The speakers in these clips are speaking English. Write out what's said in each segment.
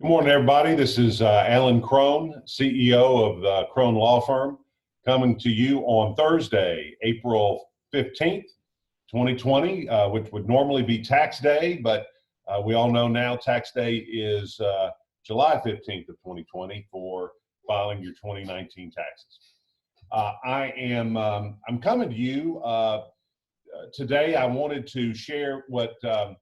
Good morning, everybody. This is Alan Crone, CEO of the Crone Law Firm, coming to you on Thursday, April 15th, 2020, which would normally be tax day, but we all know now tax day is July 15th of 2020 for filing your 2019 taxes. I'm coming to you today. I wanted to share what I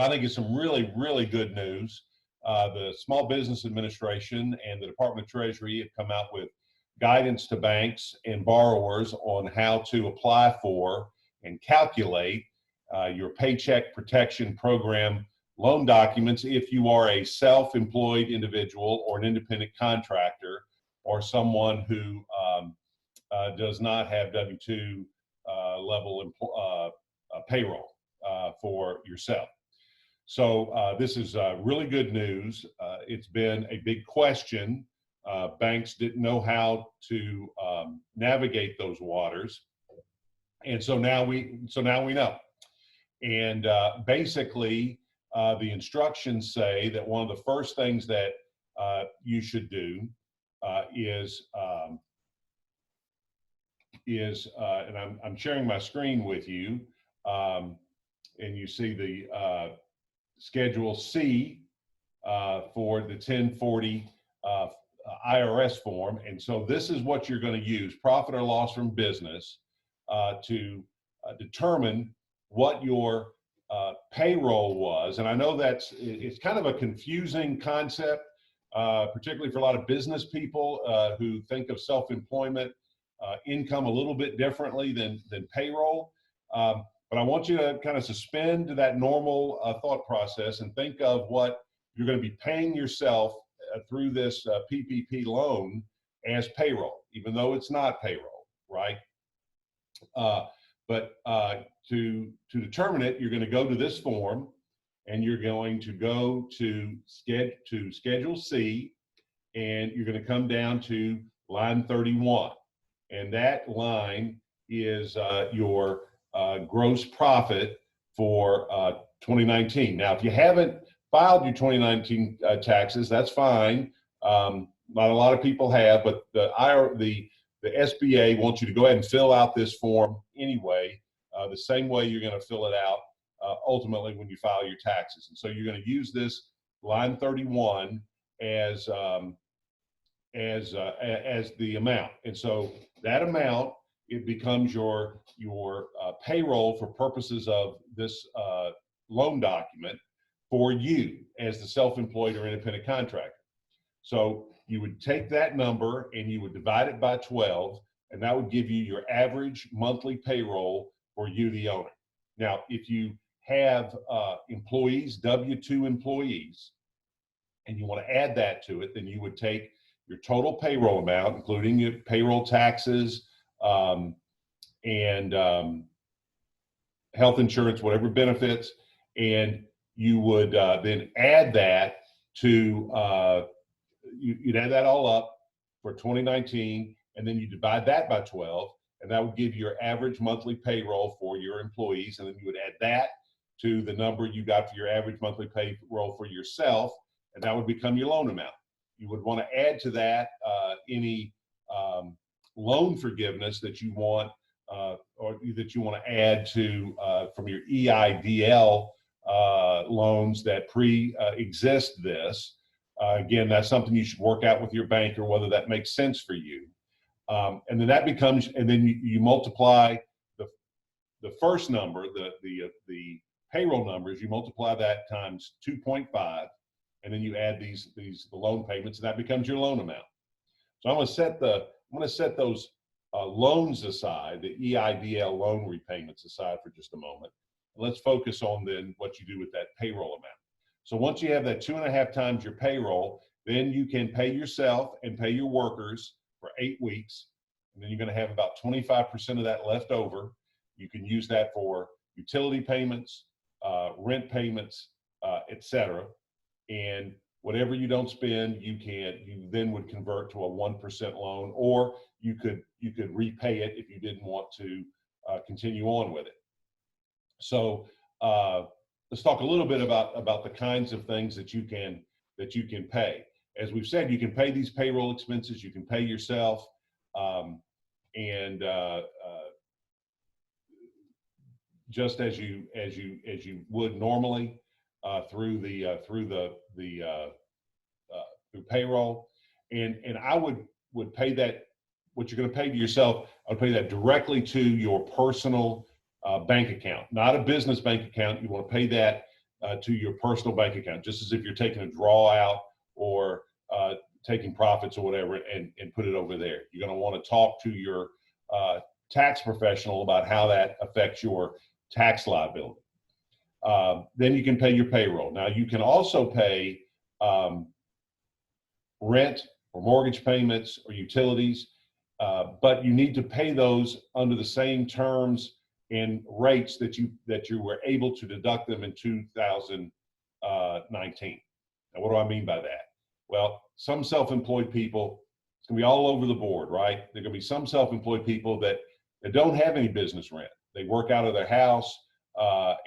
think is some really good news. The Small Business Administration and the Department of Treasury have come out with guidance to banks and borrowers on how to apply for and calculate your Paycheck Protection Program loan documents if you are a self-employed individual or an independent contractor or someone who does not have W-2 level payroll for yourself. So this is really good news. It's been a big question. Banks didn't know how to navigate those waters, and so now we know. And basically, the instructions say that one of the first things that you should do is and I'm sharing my screen with you, and you see the Schedule C for the 1040 IRS form. And so this is what you're going to use, profit or loss from business, to determine what your payroll was. And I know it's kind of a confusing concept, particularly for a lot of business people who think of self-employment income a little bit differently than payroll. But I want you to kind of suspend that normal thought process and think of what you're going to be paying yourself through this PPP loan as payroll, even though it's not payroll, right? But to determine it, you're going to go to this form, and you're going to go to Schedule C, and you're going to come down to line 31, and that line is your gross profit for 2019. Now, if you haven't filed your 2019 taxes, that's fine. Not a lot of people have, but the SBA wants you to go ahead and fill out this form anyway, the same way you're going to fill it out ultimately when you file your taxes. And so you're going to use this line 31 as the amount. And so that amount, it becomes your payroll for purposes of this loan document for you as the self-employed or independent contractor. So you would take that number and you would divide it by 12, and that would give you your average monthly payroll for you, the owner. Now, if you have employees, W-2 employees, and you want to add that to it, then you would take your total payroll amount, including your payroll taxes, and health insurance, whatever benefits, and you would then add that to, you'd add that all up for 2019, and then you divide that by 12, and that would give you your average monthly payroll for your employees, and then you would add that to the number you got for your average monthly payroll for yourself, and that would become your loan amount. You would want to add to that any loan forgiveness that you want or that you want to add to from your EIDL loans that pre-exist this. Again, that's something you should work out with your banker, whether that makes sense for you. And then that becomes, and then you multiply the first number, the payroll numbers, you multiply that times 2.5, and then you add the loan payments, and that becomes your loan amount. So I'm going to set those loans aside, the EIDL loan repayments aside for just a moment. And let's focus on then what you do with that payroll amount. So once you have that 2.5 times your payroll, then you can pay yourself and pay your workers for 8 weeks. And then you're going to have about 25% of that left over. You can use that for utility payments, rent payments, etc. And whatever you don't spend, you then would convert to a 1% loan, or you could repay it if you didn't want to continue on with it. So let's talk a little bit about the kinds of things that you can that you can pay. As we've said, you can pay these payroll expenses, you can pay yourself, and just as you would normally through payroll, and I would pay that. What you're going to pay to yourself, I would pay that directly to your personal bank account, not a business bank account. You want to pay that to your personal bank account, just as if you're taking a draw out or taking profits or whatever, and put it over there. You're going to want to talk to your tax professional about how that affects your tax liability. Then you can pay your payroll. Now you can also pay rent or mortgage payments or utilities, but you need to pay those under the same terms and rates that you were able to deduct them in 2019. Now, what do I mean by that? Well, some self-employed people, it's going to be all over the board, right? There are going to be some self-employed people that don't have any business rent. They work out of their house,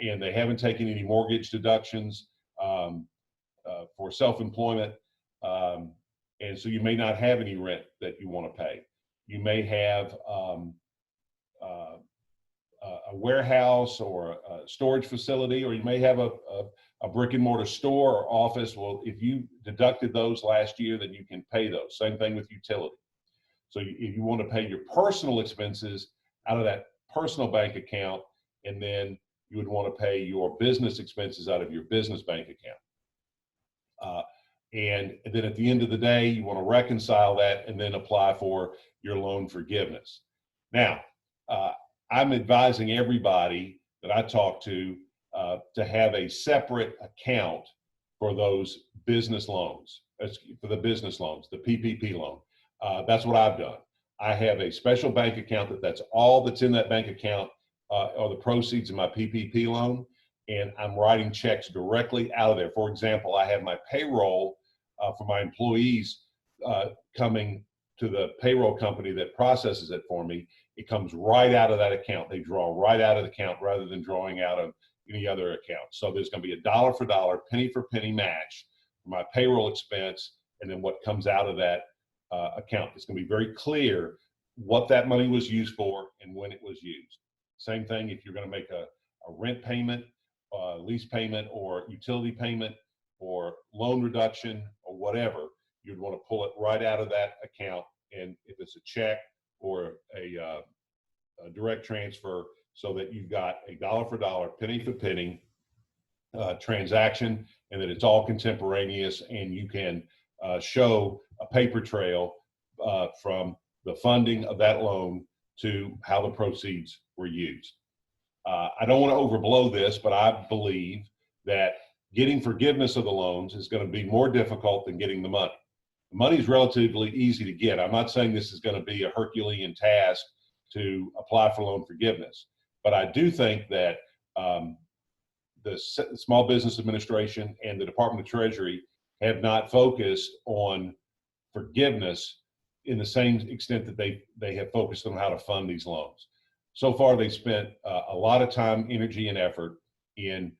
and they haven't taken any mortgage deductions for self-employment. And so you may not have any rent that you want to pay. You may have a warehouse or a storage facility, or you may have a brick and mortar store or office. Well, if you deducted those last year, then you can pay those. Same thing with utility. So if you want to pay your personal expenses out of that personal bank account, and then you would want to pay your business expenses out of your business bank account. And then at the end of the day, you want to reconcile that and then apply for your loan forgiveness. Now, I'm advising everybody that I talk to have a separate account for those business loans, for the business loans, the PPP loan. That's what I've done. I have a special bank account that's all that's in that bank account are the proceeds of my PPP loan, and I'm writing checks directly out of there. For example, I have my payroll for my employees coming to the payroll company that processes it for me. It comes right out of that account. They draw right out of the account rather than drawing out of any other account. So there's going to be a dollar for dollar, penny for penny match for my payroll expense, and then what comes out of that account. It's going to be very clear what that money was used for and when it was used. Same thing if you're going to make a rent payment, lease payment, or utility payment, or loan reduction, or whatever, you'd want to pull it right out of that account. And if it's a check or a direct transfer, so that you've got a dollar for dollar, penny for penny transaction, and that it's all contemporaneous, and you can show a paper trail from the funding of that loan to how the proceeds were used. I don't want to overblow this, but I believe that getting forgiveness of the loans is going to be more difficult than getting the money. The money is relatively easy to get. I'm not saying this is going to be a Herculean task to apply for loan forgiveness, but I do think that the Small Business Administration and the Department of Treasury have not focused on forgiveness in the same extent that they have focused on how to fund these loans. So far, they've spent a lot of time, energy, and effort in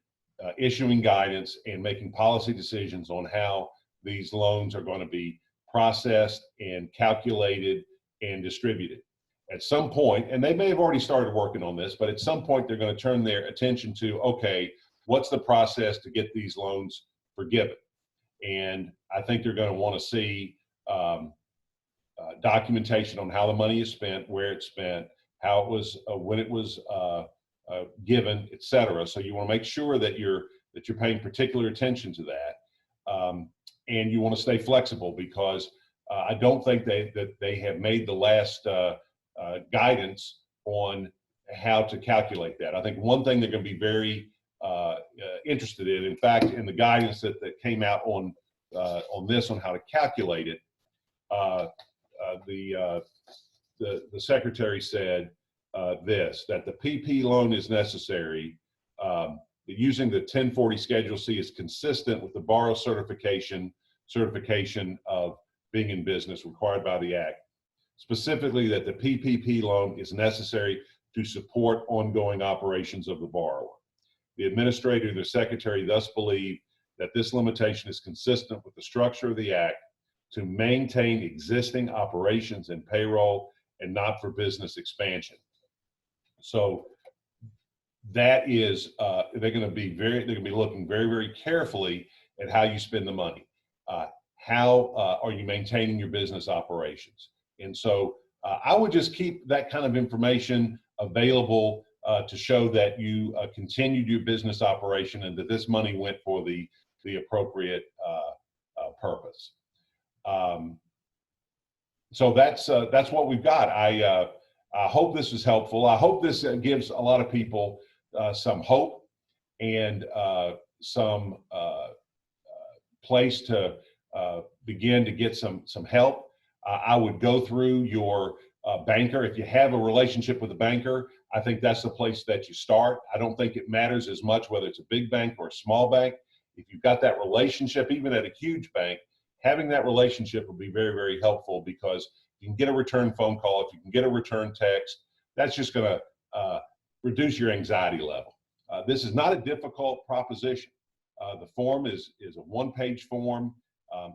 issuing guidance and making policy decisions on how these loans are going to be processed and calculated and distributed. At some point, and they may have already started working on this, but at some point they're going to turn their attention to, okay, what's the process to get these loans forgiven? And I think they're going to want to see documentation on how the money is spent, where it's spent, how it was, when it was given, et cetera. So you want to make sure that you're paying particular attention to that, and you want to stay flexible, because I don't think that they have made the last guidance on how to calculate that. I think one thing they're going to be very interested in fact, in the guidance that came out on this, on how to calculate it, the secretary said that the PP loan is necessary, that using the 1040 Schedule C is consistent with the borrower certification of being in business required by the Act. Specifically, that the PPP loan is necessary to support ongoing operations of the borrower. The administrator and the secretary thus believe that this limitation is consistent with the structure of the Act to maintain existing operations and payroll and not for business expansion. So that is, they're going to be looking very, very carefully at how you spend the money. How are you maintaining your business operations? And so I would just keep that kind of information available to show that you continued your business operation and that this money went for the appropriate purpose. So that's what we've got. I hope this is helpful. I hope this gives a lot of people some hope and some place to begin to get some help. I would go through your banker. If you have a relationship with a banker, I think that's the place that you start. I don't think it matters as much whether it's a big bank or a small bank. If you've got that relationship, even at a huge bank, having that relationship will be very, very helpful, because you can get a return phone call, if you can get a return text, that's just going to reduce your anxiety level. This is not a difficult proposition. The form is a one-page form.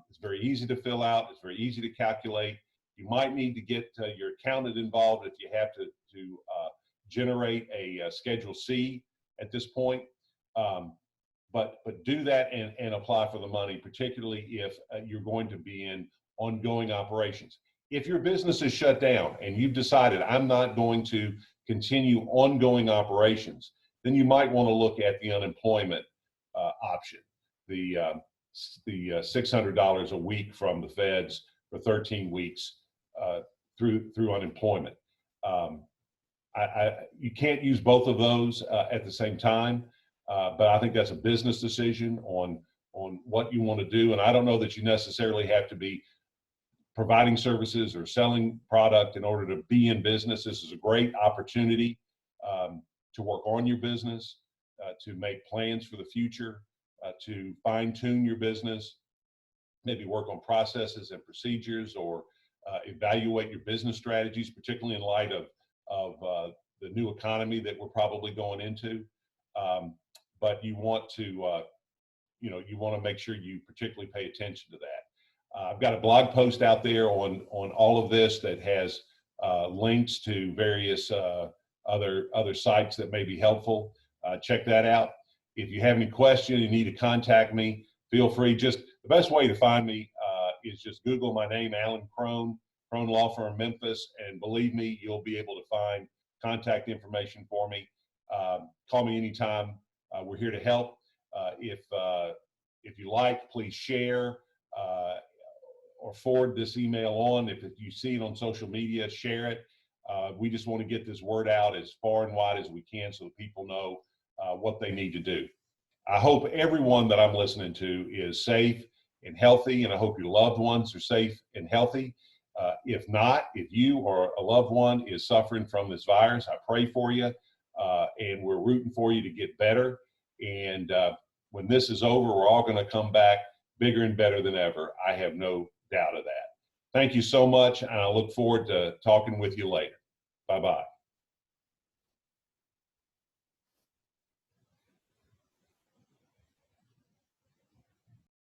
It's very easy to fill out. It's very easy to calculate. You might need to get your accountant involved if you have to generate a Schedule C at this point. But do that and apply for the money, particularly if you're going to be in ongoing operations. If your business is shut down and you've decided I'm not going to continue ongoing operations, then you might want to look at the unemployment option, the $600 a week from the feds for 13 weeks through unemployment. You can't use both of those at the same time, but I think that's a business decision on what you want to do. And I don't know that you necessarily have to be providing services or selling product in order to be in business. This is a great opportunity to work on your business, to make plans for the future, to fine-tune your business, maybe work on processes and procedures, or evaluate your business strategies, particularly in light of the new economy that we're probably going into. But you want to, you want to make sure you particularly pay attention to that. I've got a blog post out there on all of this that has links to various other sites that may be helpful. Check that out. If you have any questions, you need to contact me, feel free. Just the best way to find me is just Google my name, Alan Crone, Crone Law Firm, Memphis, and believe me, you'll be able to find contact information for me. Call me anytime. We're here to help. If you like, please share or forward this email on. If you see it on social media, share it. We just want to get this word out as far and wide as we can so that people know what they need to do. I hope everyone that I'm listening to is safe and healthy, and I hope your loved ones are safe and healthy. If not, if you or a loved one is suffering from this virus, I pray for you, and we're rooting for you to get better. And when this is over, we're all going to come back bigger and better than ever. I have no doubt of that. Thank you so much, and I look forward to talking with you later. Bye-bye.